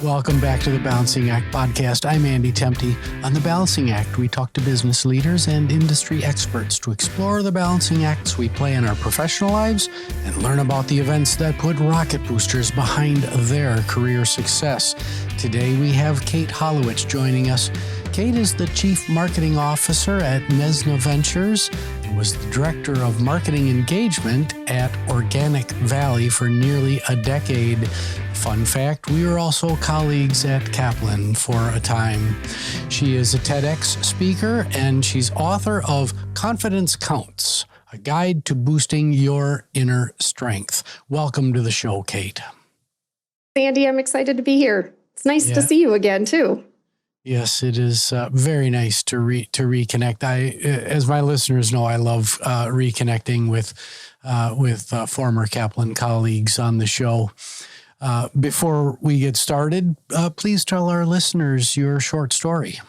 Welcome back to the Balancing Act podcast. I'm Andy Tempe. On the Balancing Act, we talk to business leaders and industry experts to explore the balancing acts we play in our professional lives and learn about the events that put rocket boosters behind their career success. Today, we have Cate Hollowitsch joining us. Cate is the Chief Marketing Officer at Nesnah Ventures and was the Director of Marketing Engagement at Organic Valley for nearly a decade. Fun fact, we were also colleagues at Kaplan for a time. She is a TEDx speaker and she's author of Confidence Counts, a guide to boosting your inner strength. Welcome to the show, Cate. Andy, I'm excited to be here. It's nice to see you again, too. Yes, it is very nice to reconnect. As my listeners know, I love reconnecting with former Kaplan colleagues on the show. Before we get started, please tell our listeners your short story.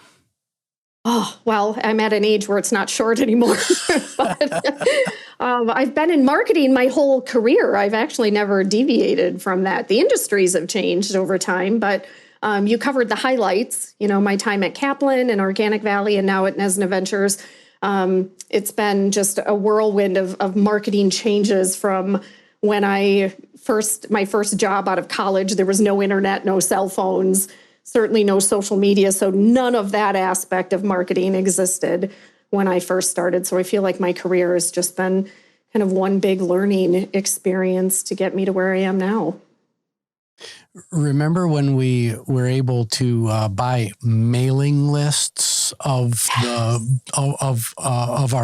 Oh, well, I'm at an age where it's not short anymore. But, I've been in marketing my whole career. I've actually never deviated from that. The industries have changed over time, but you covered the highlights, my time at Kaplan and Organic Valley and now at Nesnah Ventures. It's been just a whirlwind of marketing changes from when my first job out of college. There was no internet, no cell phones, certainly no social media. So none of that aspect of marketing existed when I first started. So I feel like my career has just been kind of one big learning experience to get me to where I am now. Remember when we were able to buy mailing lists of our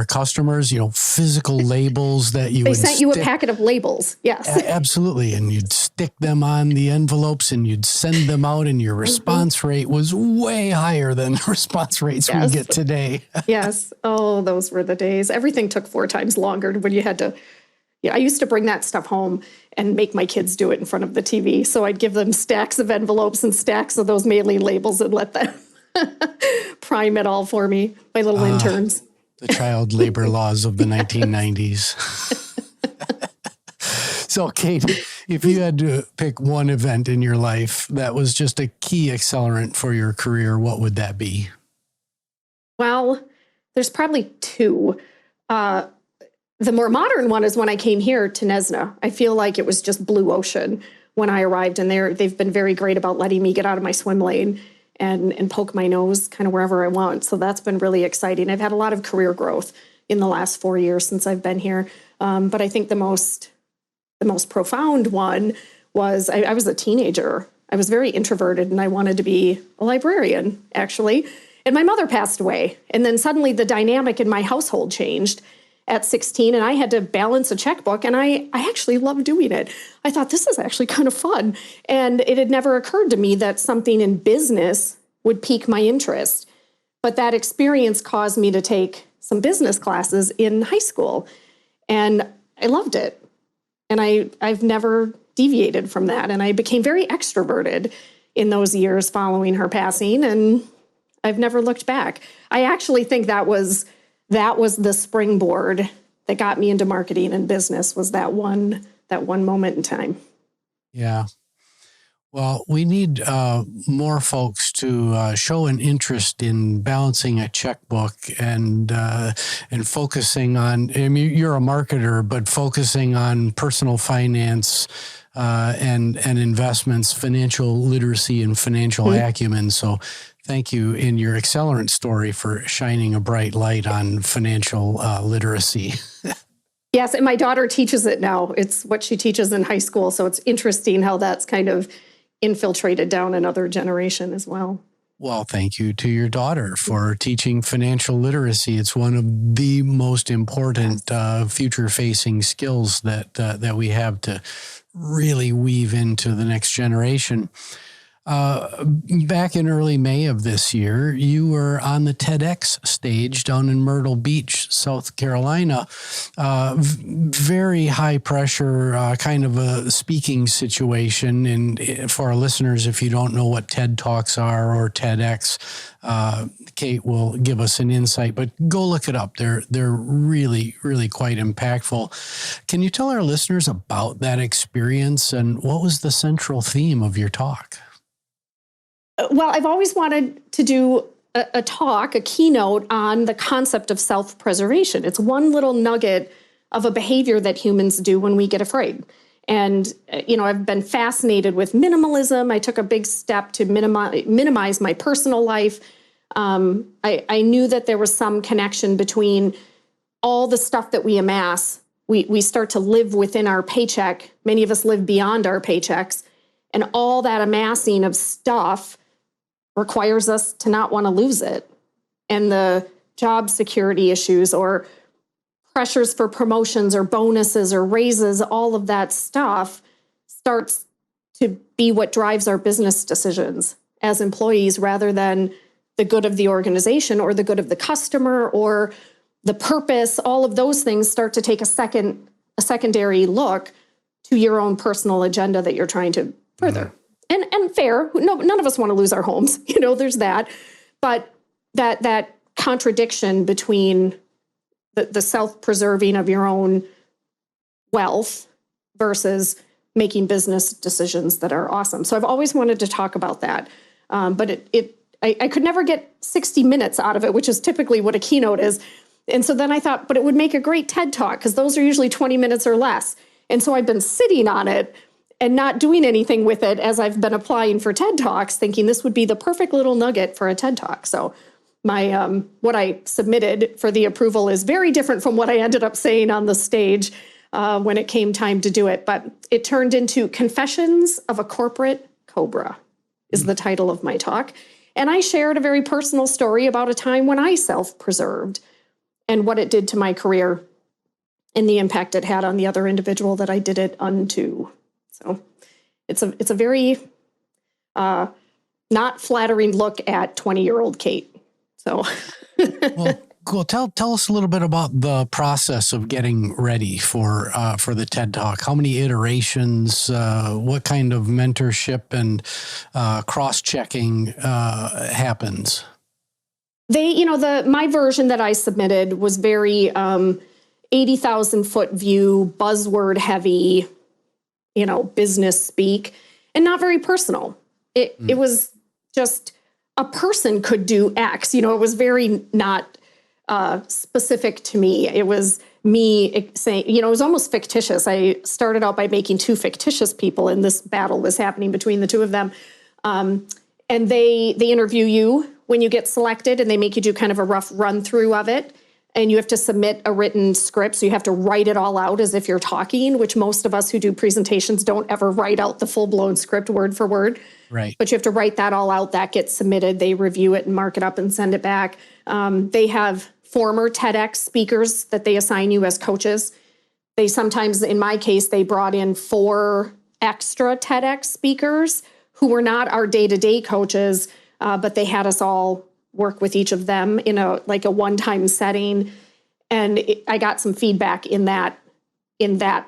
customers? Physical labels that they sent you a packet of labels. Yes, absolutely, and you'd stick them on the envelopes and you'd send them out, and your response rate was way higher than the response rates we get today. Yes. Oh, those were the days. Everything took 4 times longer when you had to. Yeah, I used to bring that stuff home and make my kids do it in front of the TV. So I'd give them stacks of envelopes and stacks of those mailing labels and let them prime it all for me, my little interns. The child labor laws of the 1990s. So, Cate, if you had to pick one event in your life that was just a key accelerant for your career, what would that be? Well, there's probably 2. The more modern one is when I came here to Nesnah. I feel like it was just blue ocean when I arrived, and they've been very great about letting me get out of my swim lane and poke my nose kind of wherever I want. So that's been really exciting. I've had a lot of career growth in the last 4 years since I've been here. But I think the most profound one was I was a teenager. I was very introverted and I wanted to be a librarian, actually. And my mother passed away. And then suddenly the dynamic in my household changed at 16, and I had to balance a checkbook, and I actually loved doing it. I thought, this is actually kind of fun. And it had never occurred to me that something in business would pique my interest. But that experience caused me to take some business classes in high school, and I loved it. And I've never deviated from that, and I became very extroverted in those years following her passing, and I've never looked back. I actually think that was the springboard that got me into marketing and business, was that one moment in time. Yeah. Well, we need more folks to show an interest in balancing a checkbook and focusing on, I mean, you're a marketer, but focusing on personal finance and investments, financial literacy and financial acumen. So thank you in your accelerant story for shining a bright light on financial literacy. Yes, and my daughter teaches it now. It's what she teaches in high school. So it's interesting how that's kind of infiltrated down another generation as well. Well, thank you to your daughter for teaching financial literacy. It's one of the most important future-facing skills that we have to really weave into the next generation. Back in early May of this year, you were on the TEDx stage down in Myrtle Beach, South Carolina. Very high pressure kind of a speaking situation. And for our listeners, if you don't know what TED Talks are or TEDx, Cate will give us an insight, but go look it up. They're really, really quite impactful. Can you tell our listeners about that experience and what was the central theme of your talk? Well, I've always wanted to do a talk, a keynote on the concept of self-preservation. It's one little nugget of a behavior that humans do when we get afraid. And, I've been fascinated with minimalism. I took a big step to minimize my personal life. I knew that there was some connection between all the stuff that we amass. We start to live within our paycheck. Many of us live beyond our paychecks. And all that amassing of stuff requires us to not want to lose it. And the job security issues or pressures for promotions or bonuses or raises, all of that stuff starts to be what drives our business decisions as employees rather than the good of the organization or the good of the customer or the purpose. All of those things start to take a secondary look to your own personal agenda that you're trying to further. And fair, no, none of us want to lose our homes. There's that. But that contradiction between the self-preserving of your own wealth versus making business decisions that are awesome. So I've always wanted to talk about that. But I could never get 60 minutes out of it, which is typically what a keynote is. And so then I thought, but it would make a great TED Talk because those are usually 20 minutes or less. And so I've been sitting on it and not doing anything with it as I've been applying for TED Talks, thinking this would be the perfect little nugget for a TED Talk. So my what I submitted for the approval is very different from what I ended up saying on the stage when it came time to do it. But it turned into Confessions of a Corporate Cobra is the title of my talk. And I shared a very personal story about a time when I self-preserved and what it did to my career and the impact it had on the other individual that I did it unto. So it's a very not flattering look at 20-year-old Cate. So, well, cool. Tell us a little bit about the process of getting ready for the TED Talk. How many iterations? What kind of mentorship and cross-checking happens? My version that I submitted was very 80,000 foot view, buzzword heavy, business speak, and not very personal. It was just a person could do X. It was very not specific to me. It was me saying, it was almost fictitious. I started out by making two fictitious people, and this battle was happening between the two of them. And they interview you when you get selected, and they make you do kind of a rough run through of it. And you have to submit a written script. So you have to write it all out as if you're talking, which most of us who do presentations don't ever write out the full-blown script word for word. Right. But you have to write that all out. That gets submitted. They review it and mark it up and send it back. They have former TEDx speakers that they assign you as coaches. They sometimes, in my case, they brought in 4 extra TEDx speakers who were not our day-to-day coaches, but they had us all work with each of them in a one-time setting. And I got some feedback in that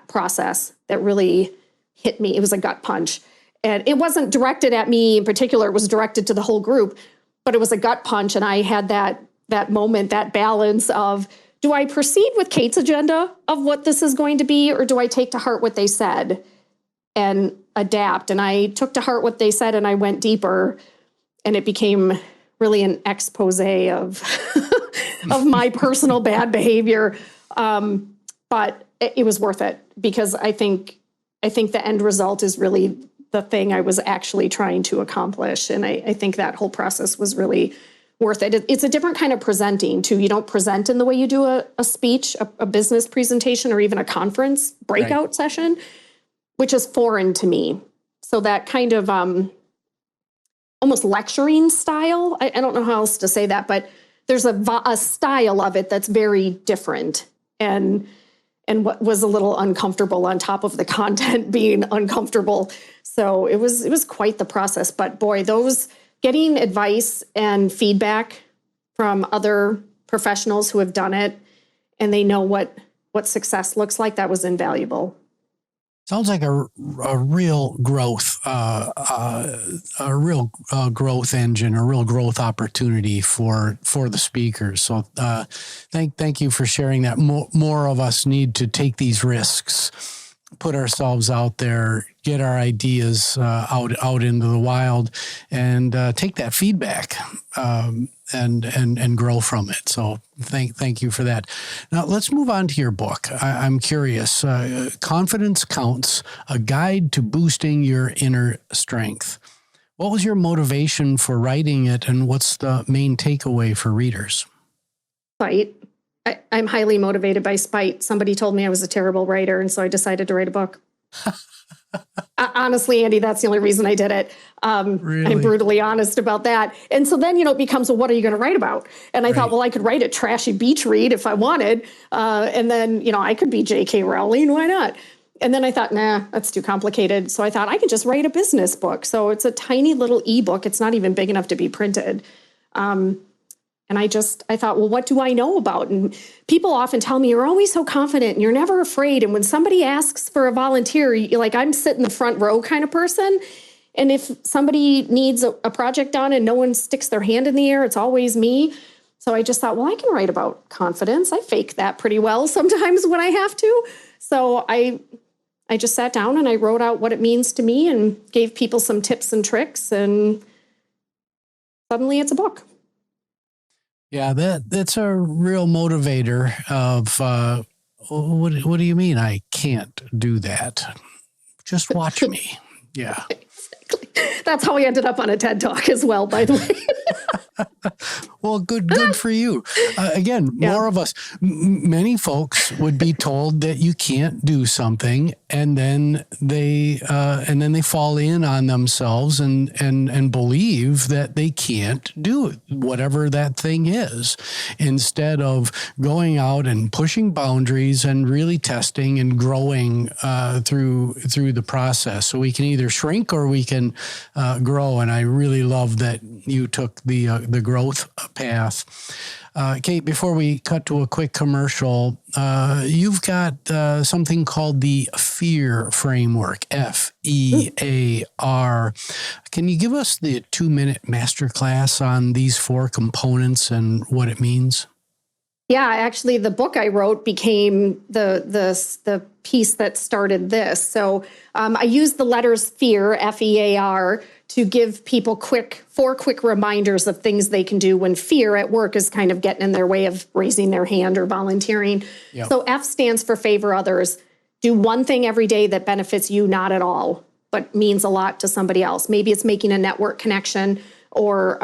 process that really hit me. It was a gut punch. And it wasn't directed at me in particular. It was directed to the whole group, but it was a gut punch. And I had that moment, that balance of, do I proceed with Cate's agenda of what this is going to be, or do I take to heart what they said and adapt? And I took to heart what they said, and I went deeper, and it became really an expose of of my personal bad behavior. But it was worth it, because I think the end result is really the thing I was actually trying to accomplish. And I think that whole process was really worth it. It's a different kind of presenting too. You don't present in the way you do a speech, a business presentation, or even a conference breakout session, which is foreign to me. So that kind of almost lecturing style, I don't know how else to say that, but there's a style of it that's very different, and what was a little uncomfortable on top of the content being uncomfortable. So it was quite the process. But boy, those getting advice and feedback from other professionals who have done it and they know what success looks like, that was invaluable. Sounds like a real growth, growth engine, a real growth opportunity for the speakers. So thank you for sharing that. More of us need to take these risks put ourselves out there, get our ideas out into the wild, and take that feedback and grow from it. So thank you for that. Now let's move on to your book. I'm curious. Confidence Counts: A Guide to Boosting Your Inner Strength. What was your motivation for writing it, and what's the main takeaway for readers? Spite. I'm highly motivated by spite. Somebody told me I was a terrible writer, and so I decided to write a book. Honestly, Andy, that's the only reason I did it. Really? I'm brutally honest about that. And so then, it becomes, well, what are you going to write about? And I thought, well, I could write a trashy beach read if I wanted. And then, I could be J.K. Rowling. Why not? And then I thought, nah, that's too complicated. So I thought I could just write a business book. So it's a tiny little ebook. It's not even big enough to be printed. And I thought, well, what do I know about? And people often tell me, you're always so confident and you're never afraid. And when somebody asks for a volunteer, you're like, I'm sit in the front row kind of person. And if somebody needs a project done and no one sticks their hand in the air, it's always me. So I just thought, well, I can write about confidence. I fake that pretty well sometimes when I have to. So I just sat down and I wrote out what it means to me and gave people some tips and tricks. And suddenly it's a book. Yeah, that's a real motivator of what do you mean I can't do that? Just watch me. Yeah. Exactly. That's how we ended up on a TED Talk as well, by the way. Well, good for you. Again, more of us. Many folks would be told that you can't do something, and then they fall in on themselves and believe that they can't do it, whatever that thing is, instead of going out and pushing boundaries and really testing and growing through the process. So we can either shrink or we can grow. And I really love that you took the growth path. Cate, before we cut to a quick commercial, you've got something called the F.E.A.R framework, F.E.A.R. Can you give us the 2-minute masterclass on these 4 components and what it means? Yeah, actually, the book I wrote became the piece that started this. So I used the letters F.E.A.R, F-E-A-R, to give people 4 quick reminders of things they can do when fear at work is kind of getting in their way of raising their hand or volunteering. Yep. So F stands for favor others. Do one thing every day that benefits you not at all, but means a lot to somebody else. Maybe it's making a network connection or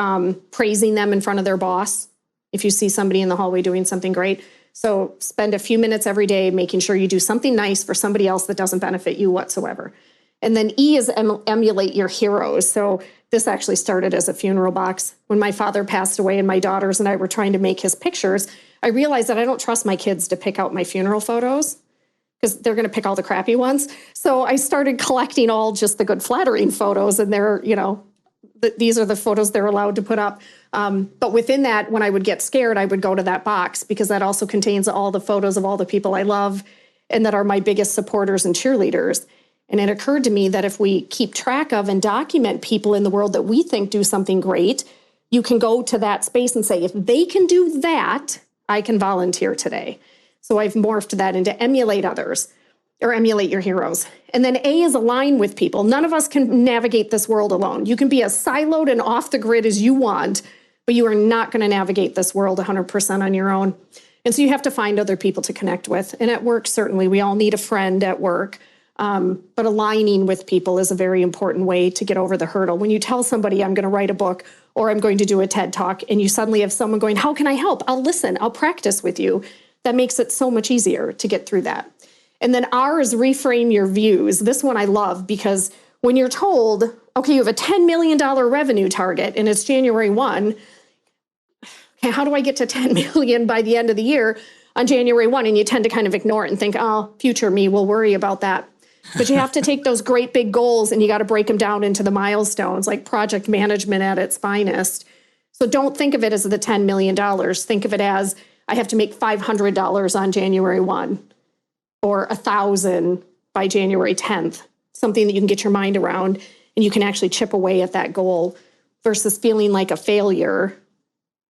praising them in front of their boss if you see somebody in the hallway doing something great. So spend a few minutes every day making sure you do something nice for somebody else that doesn't benefit you whatsoever. And then E is emulate your heroes. So this actually started as a funeral box. When my father passed away and my daughters and I were trying to make his pictures, I realized that I don't trust my kids to pick out my funeral photos because they're going to pick all the crappy ones. So I started collecting all just the good flattering photos, and they're, these are the photos they're allowed to put up. But within that, when I would get scared, I would go to that box because that also contains all the photos of all the people I love and that are my biggest supporters and cheerleaders. And it occurred to me that if we keep track of and document people in the world that we think do something great, you can go to that space and say, if they can do that, I can volunteer today. So I've morphed that into emulate others or emulate your heroes. And then A is align with people. None of us can navigate this world alone. You can be as siloed and off the grid as you want, but you are not going to navigate this world 100% on your own. And so you have to find other people to connect with. And at work, certainly, we all need a friend at work. But aligning with people is a very important way to get over the hurdle. When you tell somebody I'm going to write a book or I'm going to do a TED Talk and you suddenly have someone going, how can I help? I'll listen. I'll practice with you. That makes it so much easier to get through that. And then R is reframe your views. This one I love because when you're told, okay, you have a $10 million revenue target and it's January 1, okay, how do I get to 10 million by the end of the year on January 1? And you tend to kind of ignore it and think, oh, future me will worry about that. But you have to take those great big goals and you got to break them down into the milestones, like project management at its finest. So don't think of it as the $10 million. Think of it as I have to make $500 on January 1 or $1,000 by January 10th, something that you can get your mind around and you can actually chip away at that goal versus feeling like a failure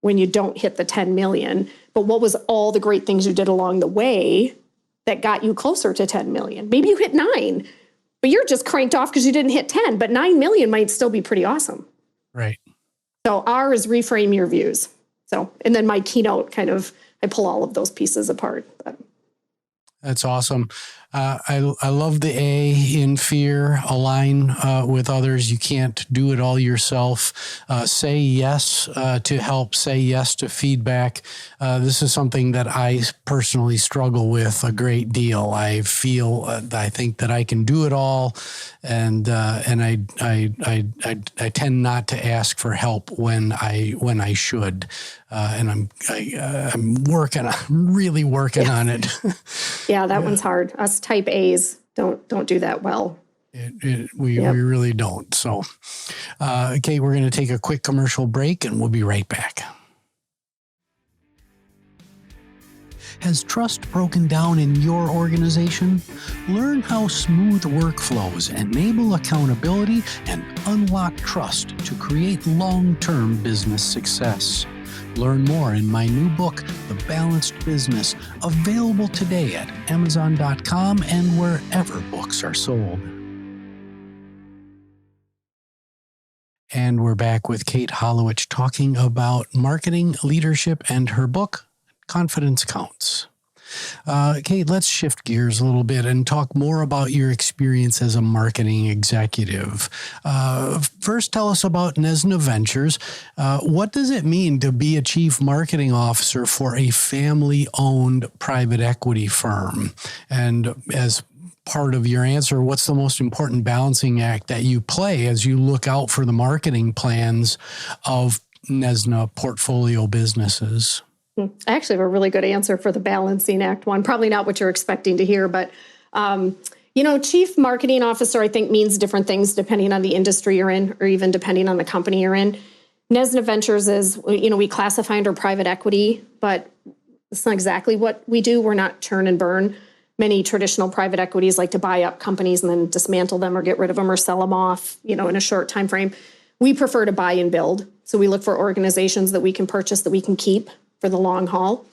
when you don't hit the 10 million. But what was all the great things you did along the way that got you closer to 10 million. Maybe you hit 9, but you're just cranked off because you didn't hit 10, but 9 million might still be pretty awesome. Right. So R is reframe your views. So, and then my keynote I pull all of those pieces apart. But. That's awesome. I love the A in F.E.A.R. Align with others. You can't do it all yourself. Say yes to help. Say yes to feedback. This is something that I personally struggle with a great deal. I feel I think that I can do it all, and I tend not to ask for help when I should. And I'm really working on it. Yeah, that one's hard. Us type A's don't do that well. We really don't. So, Cate, we're going to take a quick commercial break and we'll be right back. Has trust broken down in your organization? Learn how smooth workflows enable accountability and unlock trust to create long-term business success. Learn more in my new book, The Balanced Business, available today at Amazon.com and wherever books are sold. And we're back with Cate Hollowitsch talking about marketing, leadership, and her book, Confidence Counts. Cate, let's shift gears a little bit and talk more about your experience as a marketing executive. First, tell us about Nesnah Ventures. What does it mean to be a chief marketing officer for a family-owned private equity firm? And as part of your answer, what's the most important balancing act that you play as you look out for the marketing plans of Nesnah portfolio businesses? I actually have a really good answer for the balancing act one. Probably not what you're expecting to hear, but chief marketing officer, I think, means different things depending on the industry you're in or even depending on the company you're in. Nesnah Ventures is, we classify under private equity, but it's not exactly what we do. We're not churn and burn. Many traditional private equities like to buy up companies and then dismantle them or get rid of them or sell them off, in a short time frame. We prefer to buy and build. So we look for organizations that we can purchase, that we can keep for the long haul.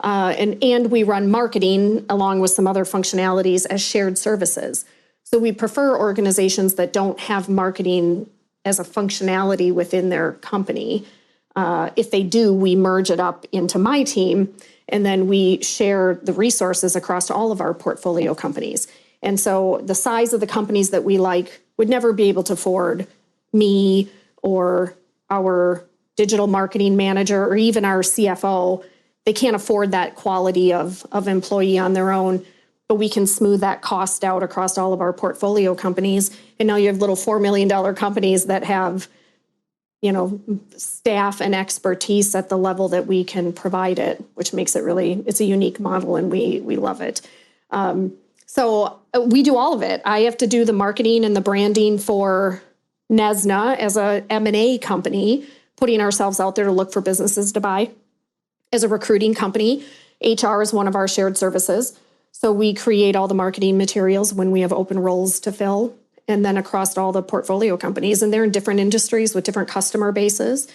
And we run marketing along with some other functionalities as shared services. So we prefer organizations that don't have marketing as a functionality within their company. If they do, we merge it up into my team, and then we share the resources across all of our portfolio companies. And so the size of the companies that we like would never be able to afford me or our digital marketing manager or even our CFO. They can't afford that quality of employee on their own, but we can smooth that cost out across all of our portfolio companies. And now you have little $4 million companies that have, staff and expertise at the level that we can provide it, which makes it it's a unique model, and we love it. So we do all of it. I have to do the marketing and the branding for Nesnah as a M&A company, putting ourselves out there to look for businesses to buy. As a recruiting company, HR is one of our shared services. So we create all the marketing materials when we have open roles to fill, and then across all the portfolio companies. And they're in different industries with different customer bases.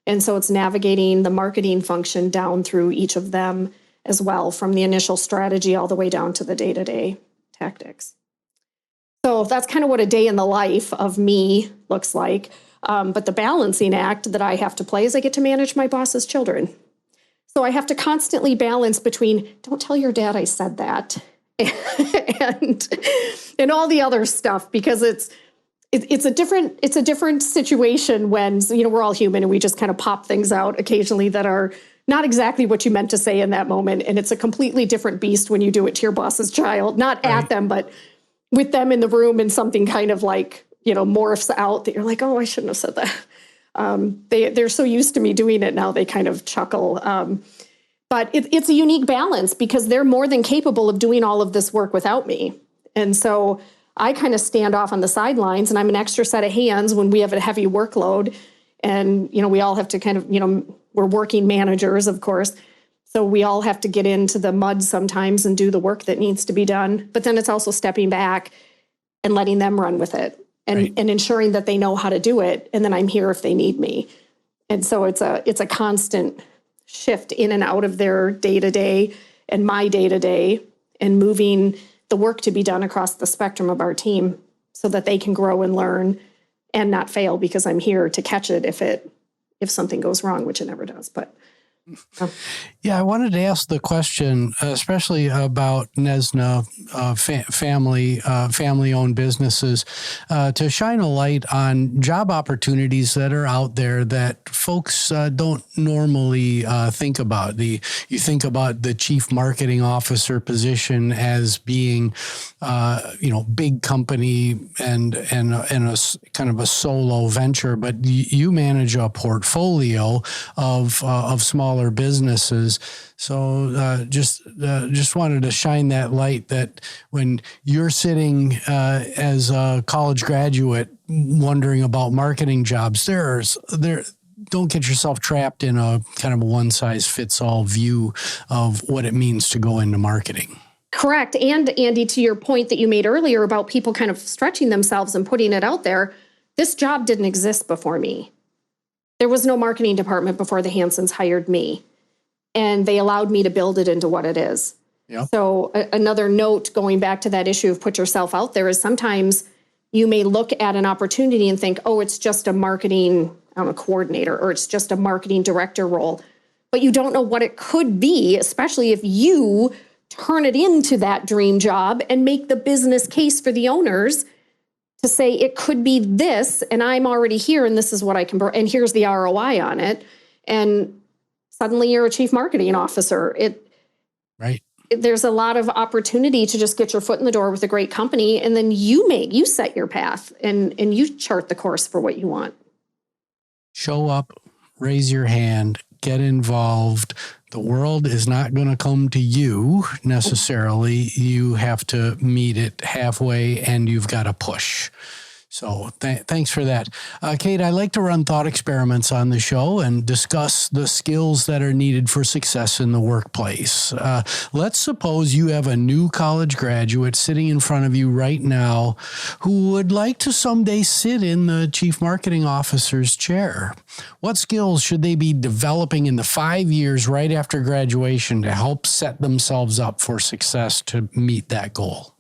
And so it's navigating the marketing function down through each of them as well, from the initial strategy all the way down to the day-to-day tactics. So that's kind of what a day in the life of me looks like. But the balancing act that I have to play is I get to manage my boss's children. So I have to constantly balance between, don't tell your dad I said that, and all the other stuff, because it's a different situation when, we're all human and we just kind of pop things out occasionally that are not exactly what you meant to say in that moment. And it's a completely different beast when you do it to your boss's child, not right. at them, but with them in the room, and something kind of like, morphs out that you're like, oh, I shouldn't have said that. They're so used to me doing it now, they kind of chuckle. But it's a unique balance because they're more than capable of doing all of this work without me. And so I kind of stand off on the sidelines, and I'm an extra set of hands when we have a heavy workload. And, we all have to kind of, we're working managers, of course. So we all have to get into the mud sometimes and do the work that needs to be done. But then it's also stepping back and letting them run with it. And ensuring that they know how to do it, and then I'm here if they need me. And so it's a constant shift in and out of their day-to-day and my day-to-day. and moving the work to be done across the spectrum of our team so that they can grow and learn and not fail, because I'm here to catch it if something goes wrong, which it never does. But yeah, I wanted to ask the question, especially about Nesnah family-owned businesses, to shine a light on job opportunities that are out there that folks don't normally think about. You think about the chief marketing officer position as being, big company and a kind of a solo venture, but you manage a portfolio of smaller businesses. So just wanted to shine that light that when you're sitting as a college graduate wondering about marketing jobs, don't get yourself trapped in a kind of a one-size-fits-all view of what it means to go into marketing. Correct. And Andy, to your point that you made earlier about people kind of stretching themselves and putting it out there, this job didn't exist before me. There was no marketing department before the Hansons hired me, and they allowed me to build it into what it is. Yep. So another note going back to that issue of put yourself out there is sometimes you may look at an opportunity and think, oh, it's just a marketing coordinator, or it's just a marketing director role, but you don't know what it could be, especially if you turn it into that dream job and make the business case for the owners to say it could be this, and I'm already here, and this is what I can, and here's the ROI on it. And suddenly you're a chief marketing officer. Right. There's a lot of opportunity to just get your foot in the door with a great company, and then you set your path and you chart the course for what you want. Show up, raise your hand, get involved. The world is not going to come to you necessarily. You have to meet it halfway, and you've got to push. So thanks for that. Cate, I like to run thought experiments on the show and discuss the skills that are needed for success in the workplace. Let's suppose you have a new college graduate sitting in front of you right now who would like to someday sit in the chief marketing officer's chair. What skills should they be developing in the 5 years right after graduation to help set themselves up for success to meet that goal?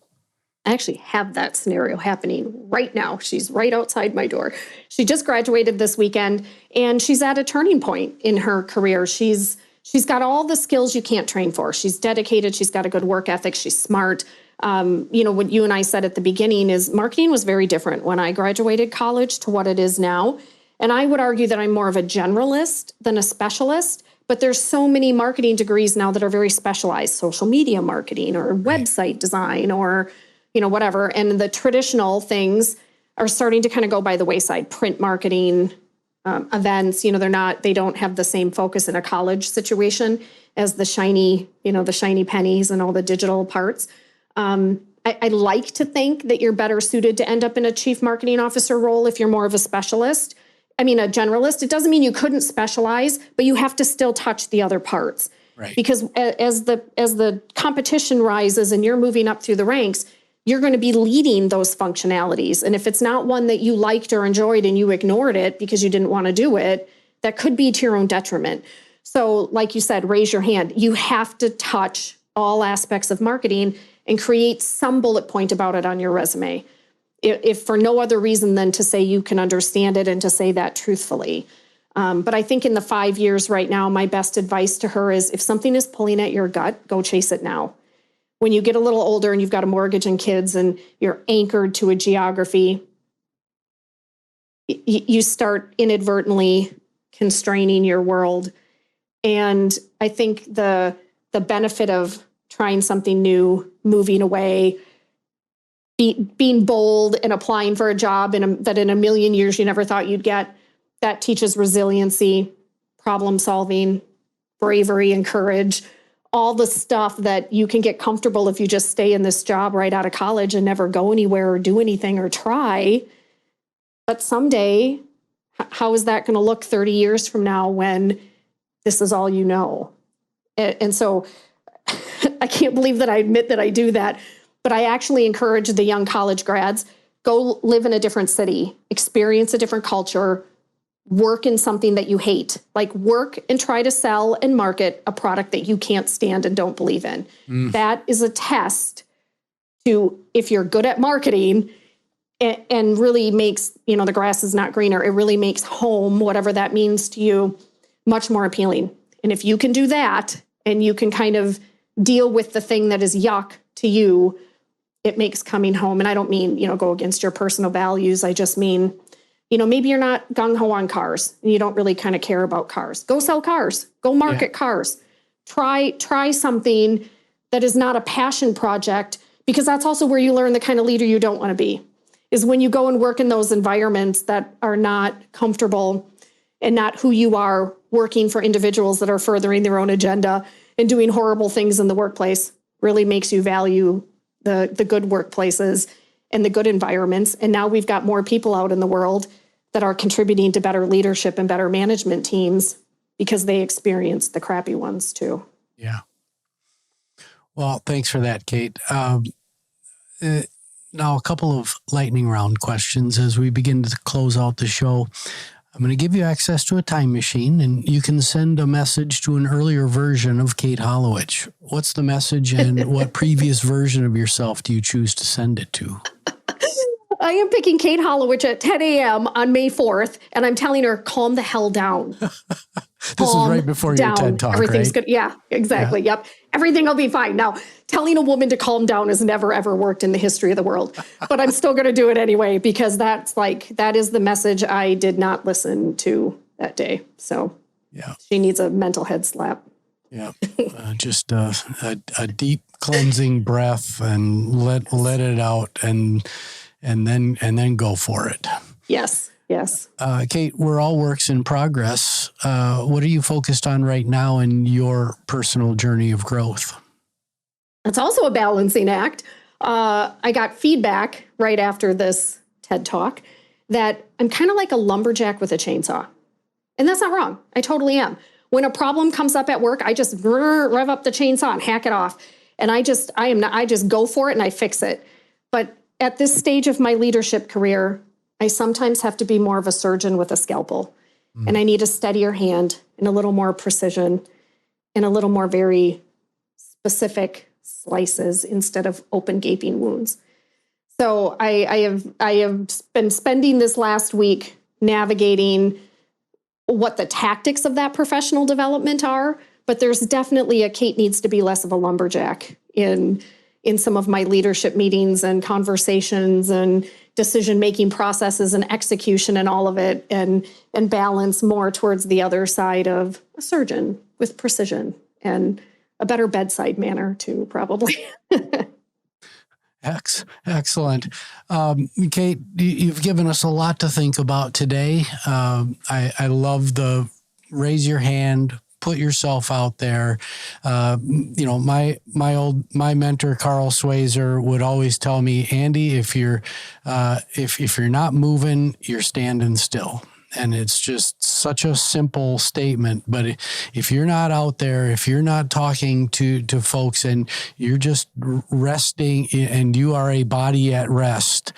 I actually have that scenario happening right now. She's right outside my door. She just graduated this weekend, and she's at a turning point in her career. She's got all the skills you can't train for. She's dedicated. She's got a good work ethic. She's smart. What you and I said at the beginning is marketing was very different when I graduated college to what it is now. And I would argue that I'm more of a generalist than a specialist. But there's so many marketing degrees now that are very specialized, social media marketing or website design or whatever. And the traditional things are starting to kind of go by the wayside. Print marketing, events, they don't have the same focus in a college situation as the shiny pennies and all the digital parts. I like to think that you're better suited to end up in a chief marketing officer role if you're more of a specialist. A generalist. It doesn't mean you couldn't specialize, but you have to still touch the other parts. Right. Because as the competition rises and you're moving up through the ranks, you're going to be leading those functionalities. And if it's not one that you liked or enjoyed and you ignored it because you didn't want to do it, that could be to your own detriment. So like you said, raise your hand. You have to touch all aspects of marketing and create some bullet point about it on your resume, if for no other reason than to say you can understand it and to say that truthfully. But I think in the 5 years right now, my best advice to her is if something is pulling at your gut, go chase it now. When you get a little older and you've got a mortgage and kids and you're anchored to a geography, you start inadvertently constraining your world. And I think the benefit of trying something new, moving away, being bold and applying for a job that in a million years you never thought you'd get, that teaches resiliency, problem solving, bravery, and courage. All the stuff that you can get comfortable if you just stay in this job right out of college and never go anywhere or do anything or try. But someday, how is that going to look 30 years from now when this is all you know? And so I can't believe that I admit that I do that, but I actually encourage the young college grads, go live in a different city, experience a different culture, work in something that you hate, like work and try to sell and market a product that you can't stand and don't believe in. That is a test to if you're good at marketing and really makes, the grass is not greener. It really makes home, whatever that means to you, much more appealing. And if you can do that and you can kind of deal with the thing that is yuck to you, it makes coming home. And I don't mean, go against your personal values. I just mean, maybe you're not gung-ho on cars and you don't really kind of care about cars. Go sell cars, go market cars. Try something that is not a passion project, because that's also where you learn the kind of leader you don't want to be, is when you go and work in those environments that are not comfortable and not who you are, working for individuals that are furthering their own agenda and doing horrible things in the workplace. Really makes you value the good workplaces and the good environments. And now we've got more people out in the world that are contributing to better leadership and better management teams because they experienced the crappy ones too. Yeah. Well, thanks for that, Cate. Now, a couple of lightning round questions as we begin to close out the show. I'm going to give you access to a time machine, and you can send a message to an earlier version of Cate Hollowitsch. What's the message, and what previous version of yourself do you choose to send it to? I am picking Cate Hollowitsch at 10 a.m. on May 4th, and I'm telling her, calm the hell down. This is right before your TED Talk, Everything's right? good. Yeah, exactly. Yeah. Yep. Everything will be fine. Now, telling a woman to calm down has never, ever worked in the history of the world. But I'm still going to do it anyway, because that is the message I did not listen to that day. So she needs a mental head slap. Yeah. Just a deep cleansing breath and let it out and then go for it. Yes. Yes. Cate, we're all works in progress. What are you focused on right now in your personal journey of growth? It's also a balancing act. I got feedback right after this TED Talk that I'm kind of like a lumberjack with a chainsaw. And that's not wrong. I totally am. When a problem comes up at work, I just rev up the chainsaw and hack it off. And I just go for it and I fix it. But at this stage of my leadership career, I sometimes have to be more of a surgeon with a scalpel. And I need a steadier hand and a little more precision and a little more very specific slices instead of open gaping wounds. So I have been spending this last week navigating what the tactics of that professional development are, but there's definitely Cate needs to be less of a lumberjack in some of my leadership meetings and conversations and decision-making processes and execution and all of it, and balance more towards the other side of a surgeon with precision and a better bedside manner too, probably. Excellent. Cate, you've given us a lot to think about today. I love the raise your hand, put yourself out there. My mentor, Carl Swayzer, would always tell me, Andy, if you're not moving, you're standing still. And it's just such a simple statement. But if you're not out there, if you're not talking to folks and you're just resting and you are a body at rest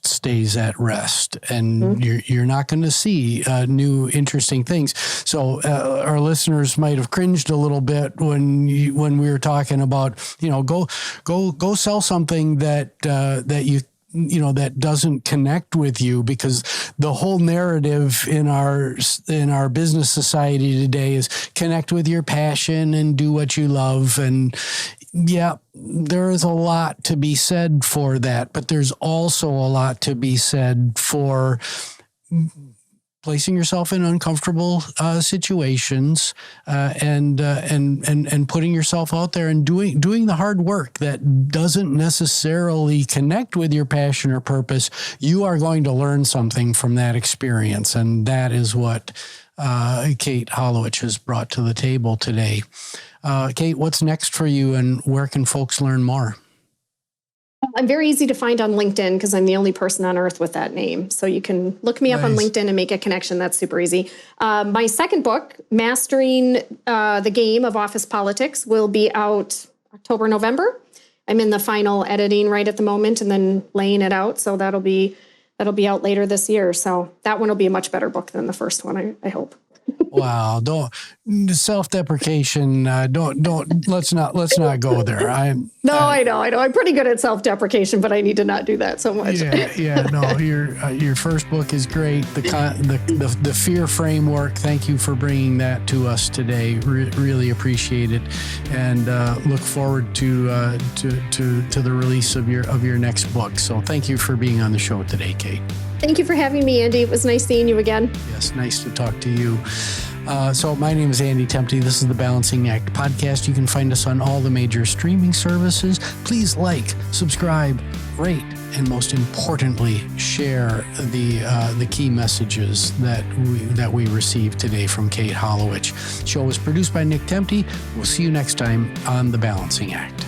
stays at rest. And you're not going to see new interesting things. So our listeners might have cringed a little bit when we were talking about, go sell something that that doesn't connect with you, because the whole narrative in our business society today is connect with your passion and do what you love. And yeah, there is a lot to be said for that, but there's also a lot to be said for placing yourself in uncomfortable situations and putting yourself out there and doing the hard work that doesn't necessarily connect with your passion or purpose. You are going to learn something from that experience, and that is what Cate Hollowitsch has brought to the table today. Cate, what's next for you, and where can folks learn more? I'm very easy to find on LinkedIn because I'm the only person on earth with that name. So you can look me up on LinkedIn and make a connection. That's super easy. My second book, Mastering the Game of Office Politics, will be out October, November. I'm in the final editing right at the moment and then laying it out. So that'll be that'll be out later this year. So that one will be a much better book than the first one, I hope. Wow. Don't self-deprecation. Let's not go there. I know. I'm pretty good at self-deprecation, but I need to not do that so much. No, your first book is great. The F.E.A.R framework. Thank you for bringing that to us today. Really appreciate it, and look forward to the release of your next book. So thank you for being on the show today, Cate. Thank you for having me, Andy. It was nice seeing you again. Yes, nice to talk to you. So my name is Andy Tempty. This is the Balancing Act podcast. You can find us on all the major streaming services. Please like, subscribe, rate, and most importantly, share the key messages that we received today from Cate Hollowitsch. The show was produced by Nick Tempty. We'll see you next time on the Balancing Act.